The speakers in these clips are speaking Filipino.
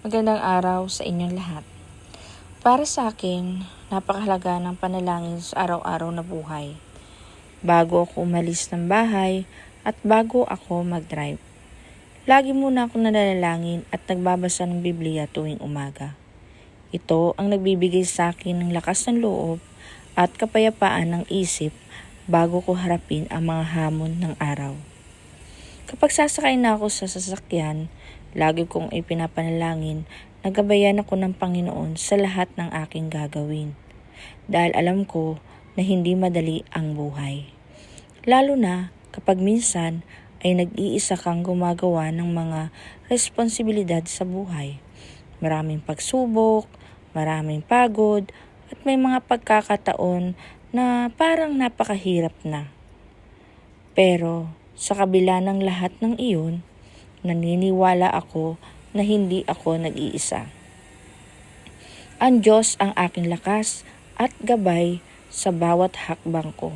Magandang araw sa inyong lahat. Para sa akin, napakahalaga ng panalangin sa araw-araw na buhay. Bago ako umalis ng bahay at bago ako mag-drive. Lagi muna ako nananalangin at nagbabasa ng Biblia tuwing umaga. Ito ang nagbibigay sa akin ng lakas ng loob at kapayapaan ng isip bago ko harapin ang mga hamon ng araw. Kapag sasakay na ako sa sasakyan, lagi kong ipinapanalangin na gabayan ako ng Panginoon sa lahat ng aking gagawin. Dahil alam ko na hindi madali ang buhay. Lalo na kapag minsan ay nag-iisa kang gumagawa ng mga responsibilidad sa buhay. Maraming pagsubok, maraming pagod, at may mga pagkakataon na parang napakahirap na. Pero sa kabila ng lahat ng iyon, naniniwala ako na hindi ako nag-iisa. Ang Diyos ang aking lakas at gabay sa bawat hakbang ko.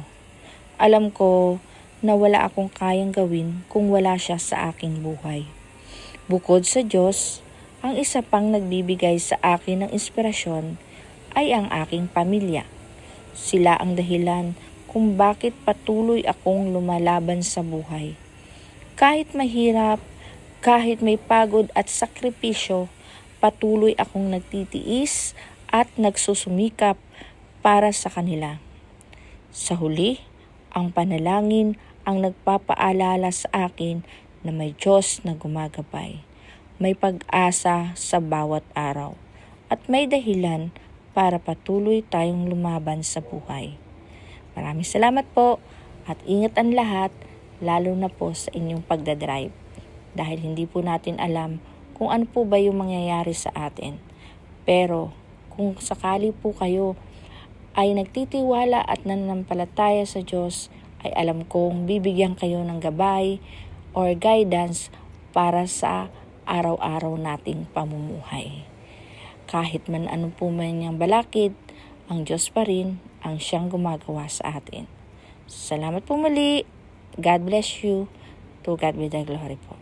Alam ko na wala akong kayang gawin kung wala siya sa aking buhay. Bukod sa Diyos, ang isa pang nagbibigay sa akin ng inspirasyon ay ang aking pamilya. Sila ang dahilan kung bakit patuloy akong lumalaban sa buhay. Kahit mahirap, kahit may pagod at sakripisyo, patuloy akong nagtitiis at nagsusumikap para sa kanila. Sa huli, ang panalangin ang nagpapaalala sa akin na may Diyos na gumagabay. May pag-asa sa bawat araw at may dahilan para patuloy tayong lumaban sa buhay. Maraming salamat po at ingat ang lahat, lalo na po sa inyong pagdadrive. Dahil hindi po natin alam kung ano po ba yung mangyayari sa atin. Pero kung sakali po kayo ay nagtitiwala at nananampalataya sa Diyos, ay alam kong bibigyan kayo ng gabay or guidance para sa araw-araw nating pamumuhay. Kahit man ano po man yung balakid, ang Diyos pa rin ang siyang gumagawa sa atin. Salamat po muli. God bless you. To God be the glory po.